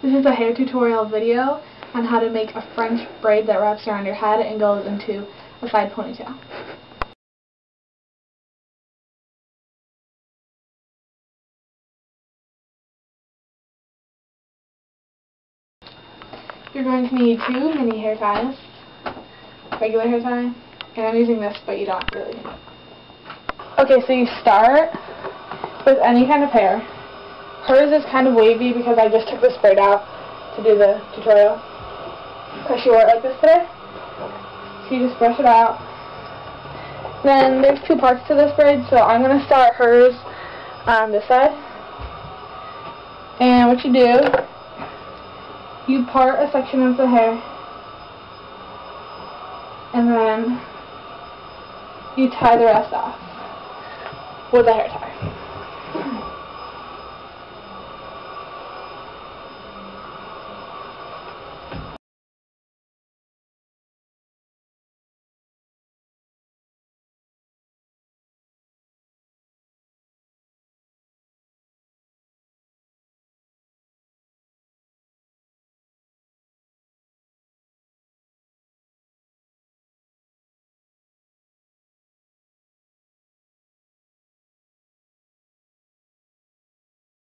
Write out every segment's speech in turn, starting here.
This is a hair tutorial video on how to make a French braid that wraps around your head and goes into a side ponytail. You're going to need 2 mini hair ties, regular hair tie, and I'm using this, but you don't really need it. Okay, so you start with any kind of hair. Hers is kind of wavy because I just took this braid out to do the tutorial, because she wore it like this today. So you just brush it out. Then there's 2 parts to this braid, so I'm going to start hers on this side. And what you do, you part a section of the hair, and then you tie the rest off with a hair tie.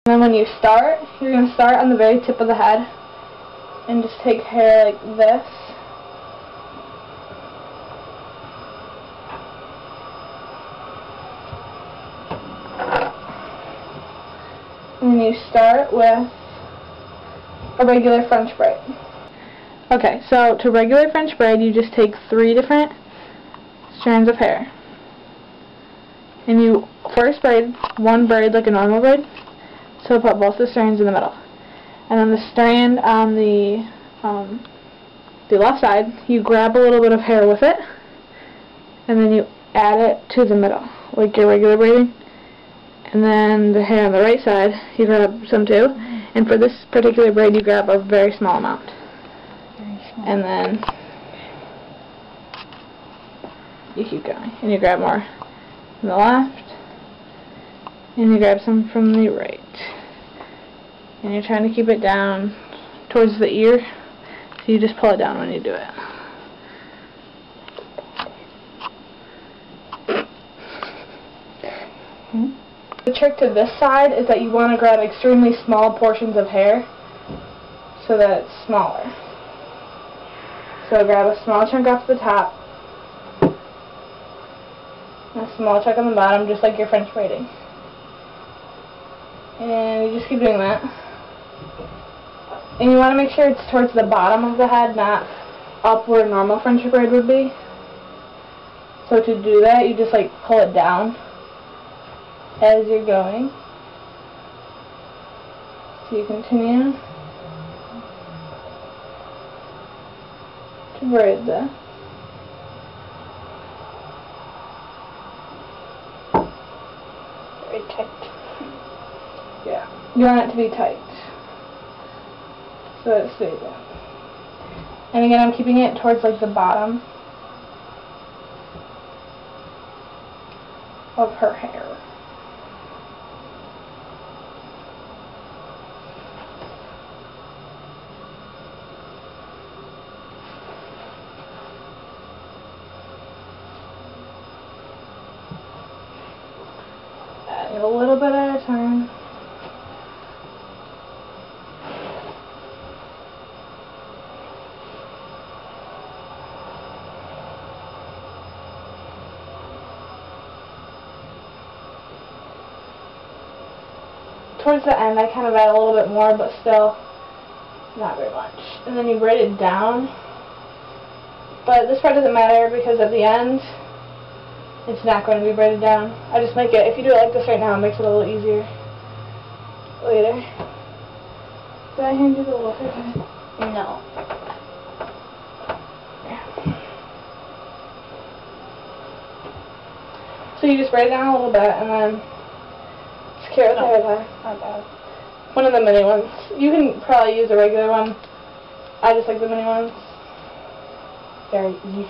And then when you start, you're going to start on the very tip of the head and just take hair like this. And then you start with a regular French braid. Okay, so to regular French braid, you just take 3 different strands of hair. And you first braid one braid like a normal braid. So put both the strands in the middle. And then the strand on the left side, you grab a little bit of hair with it, and then you add it to the middle, like your regular braiding. And then the hair on the right side, you grab some too. And for this particular braid, you grab a very small amount. And then you keep going. And you grab more from the left. And you grab some from the right. And you're trying to keep it down towards the ear, so you just pull it down when you do it. The trick to this side is that you want to grab extremely small portions of hair so that it's smaller. So grab a small chunk off the top, and a small chunk on the bottom, just like your French braiding. And you just keep doing that. And you want to make sure it's towards the bottom of the head, not up where normal French braid would be. So to do that, you just like pull it down as you're going. So you continue to braid this. Very tight. Yeah, you want it to be tight, so that it stays in. And again, I'm keeping it towards like the bottom of her hair. Adding a little bit at a time. Towards the end, I kind of add a little bit more, but still not very much. And then you braid it down. But this part doesn't matter because at the end, it's not going to be braided down. I just make it, if you do it like this right now, it makes it a little easier later. Did I hand you the little hair? No. Yeah. So you just braid it down a little bit and then secure it with a hair tie. Okay. One of the mini ones. You can probably use a regular one. I just like the mini ones. Very easy.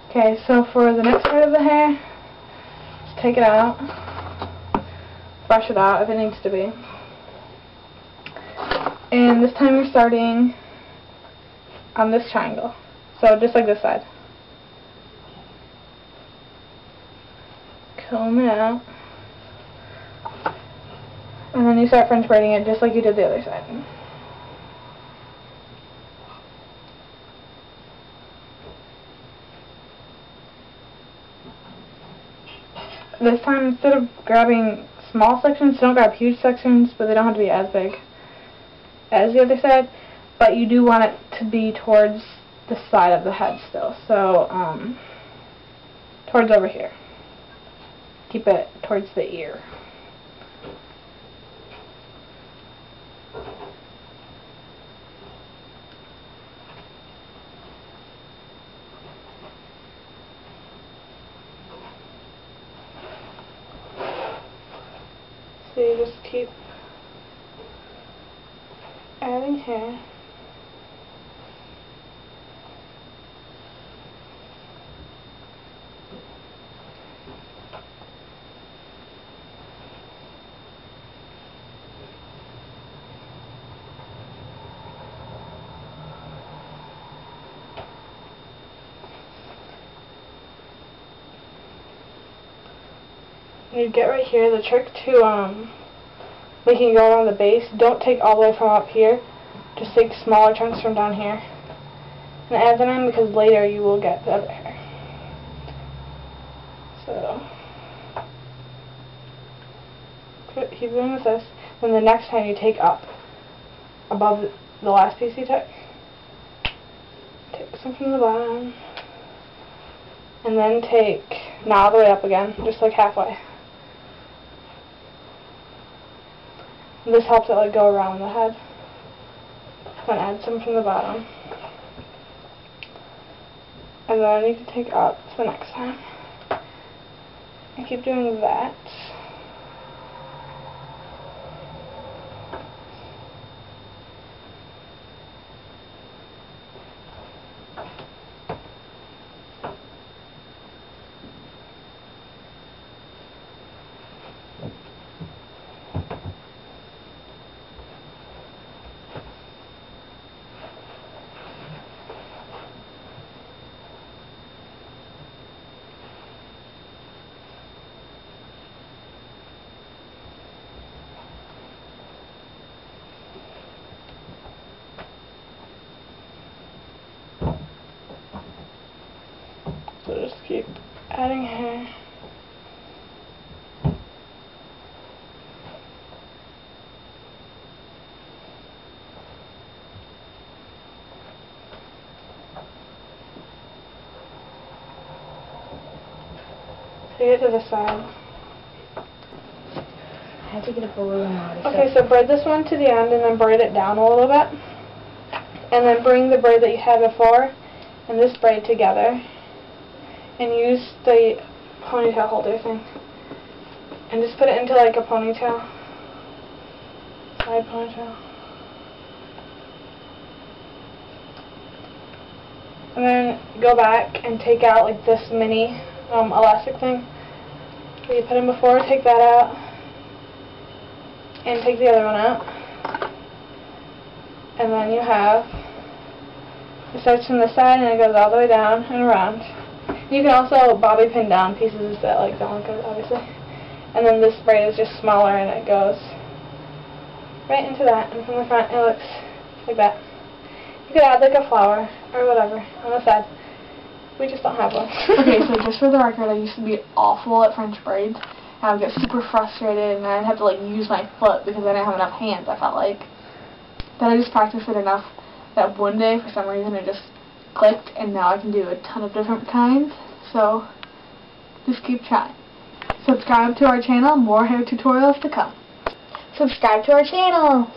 Okay, so for the next part of the hair, just take it out, brush it out if it needs to be. And this time you're starting on this triangle. So just like this side. Comb it out. And then you start French braiding it just like you did the other side. This time, instead of grabbing small sections, don't grab huge sections, but they don't have to be as big as the other side. But you do want it to be towards the side of the head still. So, towards over here. Keep it towards the ear. So you just keep adding hair. You get right here, the trick to making it go around the base, don't take all the way from up here, just take smaller chunks from down here and add them in, because later you will get the other hair. So keep doing this, then the next time you take up above the last piece you took, take some from the bottom and then take now all the way up again, just like halfway. This helps it like go around the head. Then add some from the bottom. And then you can take up the next time. And keep doing that. So just keep adding hair. Take it to the side. I had to get a balloon out. Okay, so braid this one to the end and then braid it down a little bit. And then bring the braid that you had before and this braid together. And use the ponytail holder thing. And just put it into like a ponytail. Side ponytail. And then go back and take out like this mini elastic thing that you put in before. Take that out. And take the other one out. And then you have, it starts from the side and it goes all the way down and around. You can also bobby pin down pieces that like don't look good, obviously. And then this braid is just smaller and it goes right into that. And from the front it looks like that. You could add like a flower or whatever on the side. We just don't have one. Okay, so just for the record, I used to be awful at French braids. And I would get super frustrated and I'd have to like use my foot because I didn't have enough hands, I felt like. Then I just practiced it enough that one day for some reason it just clicked and now I can do a ton of different kinds. So just keep trying. Subscribe to our channel, more hair tutorials to come. Subscribe to our channel!